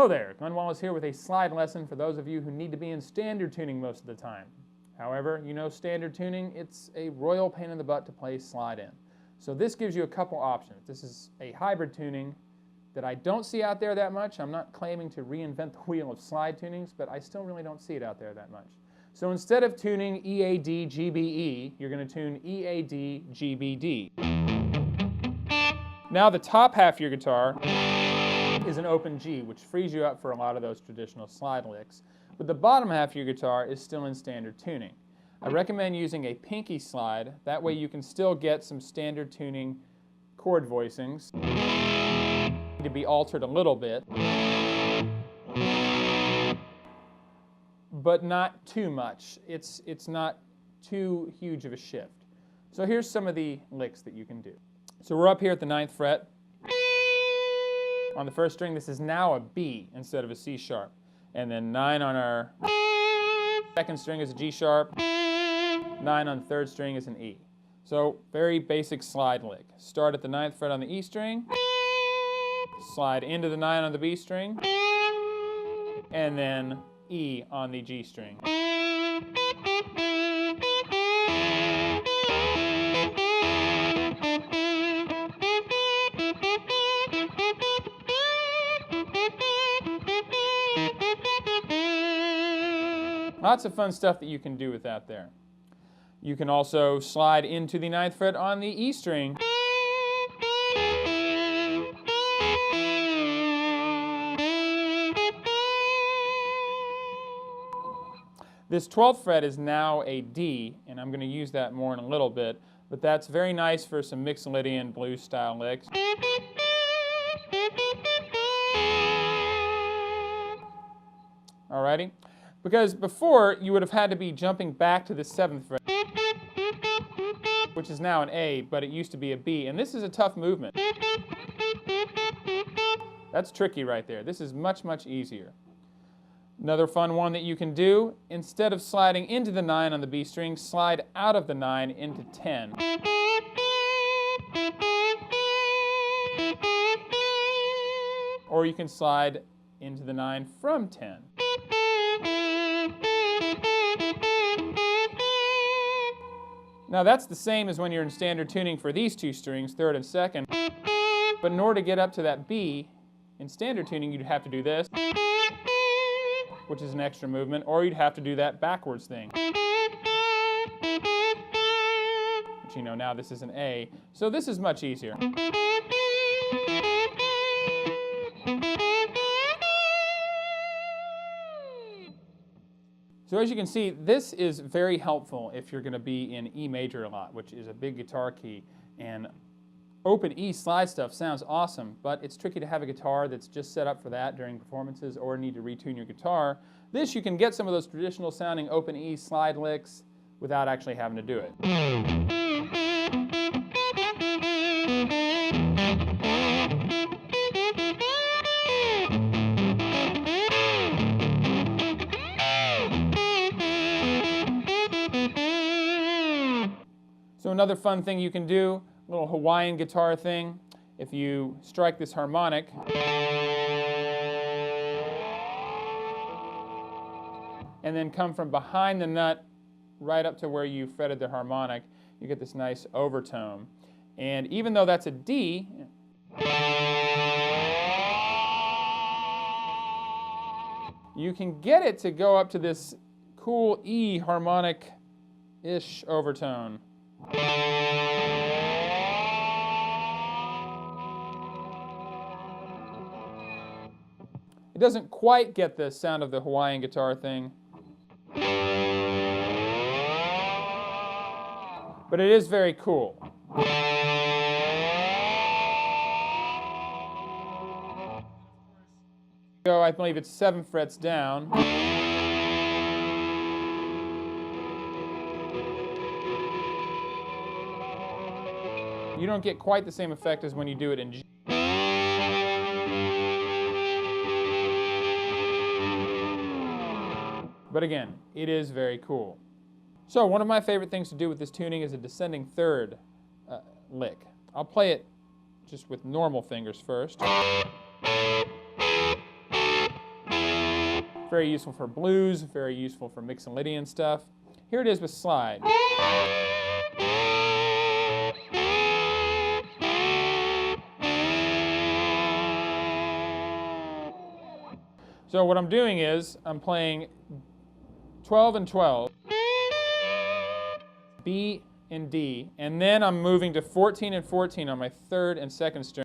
Hello there, Glenn Wallace here with a slide lesson for those of you who need to be in standard tuning most of the time. However, you know standard tuning, it's a royal pain in the butt to play slide in. So this gives you a couple options. This is a hybrid tuning that I don't see out there that much. I'm not claiming to reinvent the wheel of slide tunings, but I still really don't see it out there that much. So instead of tuning EADGBE, you're going to tune EADGBD. Now the top half of your guitar is an open G, which frees you up for a lot of those traditional slide licks. But the bottom half of your guitar is still in standard tuning. I recommend using a pinky slide. That way you can still get some standard tuning chord voicings to be altered a little bit, but not too much. It's not too huge of a shift. So here's some of the licks that you can do. So we're up here at the 9th fret. On the first string, this is now a B instead of a C sharp. And then 9 on our second string is a G sharp. 9 on the third string is an E. So very basic slide lick. Start at the 9th fret on the E string, slide into the 9 on the B string, and then E on the G string. Lots of fun stuff that you can do with that there. You can also slide into the 9th fret on the E string. This 12th fret is now a D, and I'm going to use that more in a little bit, but that's very nice for some Mixolydian blues style licks. Alrighty? Because before, you would have had to be jumping back to the 7th fret, which is now an A, but it used to be a B, and this is a tough movement. That's tricky right there. This is much, much easier. Another fun one that you can do, instead of sliding into the 9 on the B string, slide out of the 9 into 10. Or you can slide into the 9 from 10. Now that's the same as when you're in standard tuning for these two strings, 3rd and 2nd. But in order to get up to that B, in standard tuning you'd have to do this, which is an extra movement, or you'd have to do that backwards thing. But you know, now this is an A, so this is much easier. So as you can see, this is very helpful if you're going to be in E major a lot, which is a big guitar key. And open E slide stuff sounds awesome, but it's tricky to have a guitar that's just set up for that during performances or need to retune your guitar. This, you can get some of those traditional sounding open E slide licks without actually having to do it. So another fun thing you can do, a little Hawaiian guitar thing, if you strike this harmonic, and then come from behind the nut right up to where you fretted the harmonic, you get this nice overtone. And even though that's a D, you can get it to go up to this cool E harmonic-ish overtone. It doesn't quite get the sound of the Hawaiian guitar thing, but it is very cool. So I believe it's 7 frets down. You don't get quite the same effect as when you do it in G. But again, it is very cool. So one of my favorite things to do with this tuning is a descending third lick. I'll play it just with normal fingers first. Very useful for blues, very useful for Mixolydian stuff. Here it is with slide. So what I'm doing is I'm playing 12 and 12, B and D, and then I'm moving to 14 and 14 on my third and second string.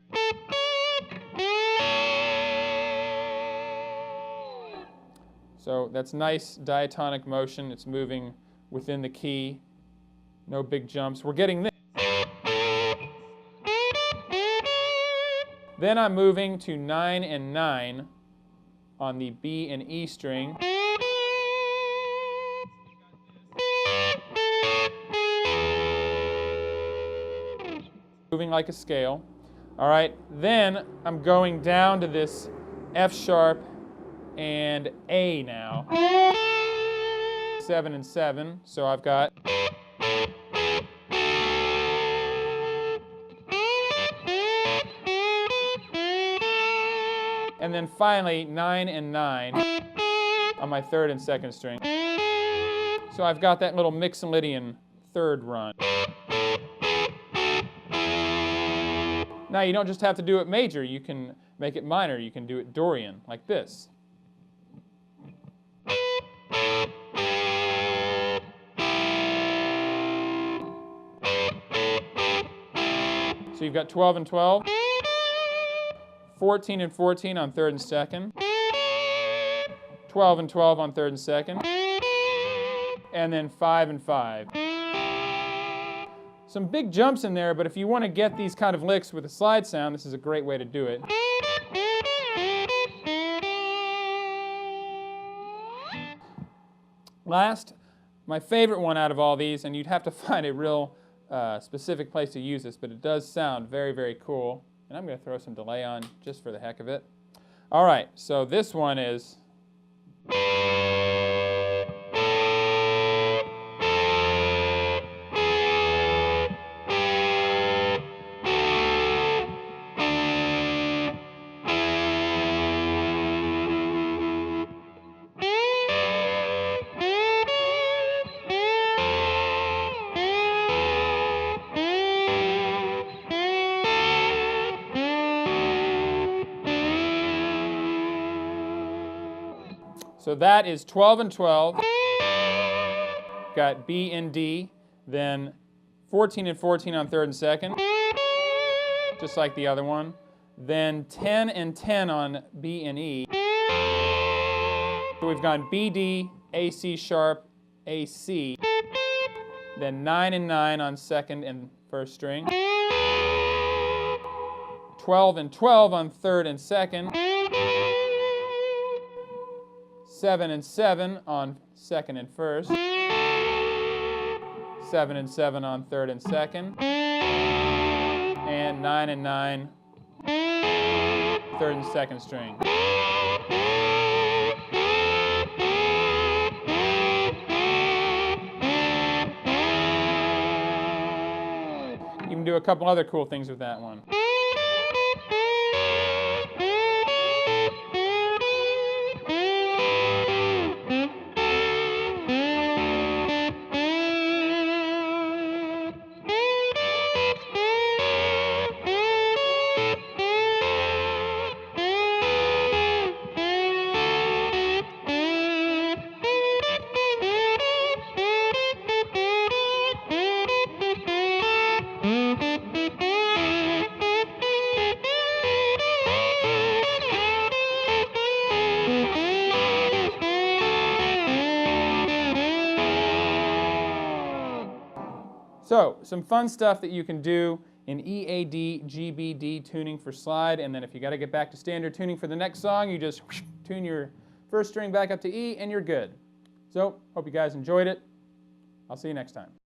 So that's nice diatonic motion. It's moving within the key. No big jumps. We're getting this. Then I'm moving to 9 and 9 on the B and E string. Moving like a scale. All right, then I'm going down to this F sharp and A now. 7 and 7, so I've got and then finally 9 and 9 on my third and second string. So I've got that little Mixolydian third run. Now you don't just have to do it major, you can make it minor, you can do it Dorian, like this. So you've got 12 and 12, 14 and 14 on third and second, 12 and 12 on third and second, and then 5 and 5. Some big jumps in there, but if you want to get these kind of licks with a slide sound, this is a great way to do it. Last, my favorite one out of all these, and you'd have to find a real specific place to use this, but it does sound very, very cool. And I'm going to throw some delay on just for the heck of it. All right, so this one is... So that is 12 and 12, got B and D, then 14 and 14 on third and second, just like the other one, then 10 and 10 on B and E. So we've gone B, D, A, C sharp, A, C, then 9 and 9 on second and first string, 12 and 12 on third and second, 7 and 7 on second and first, 7 and 7 on third and second, and 9 and 9, third and second string. You can do a couple other cool things with that one. So, some fun stuff that you can do in EADGBD tuning for slide, and then if you got to get back to standard tuning for the next song, you just tune your first string back up to E and you're good. So, hope you guys enjoyed it. I'll see you next time.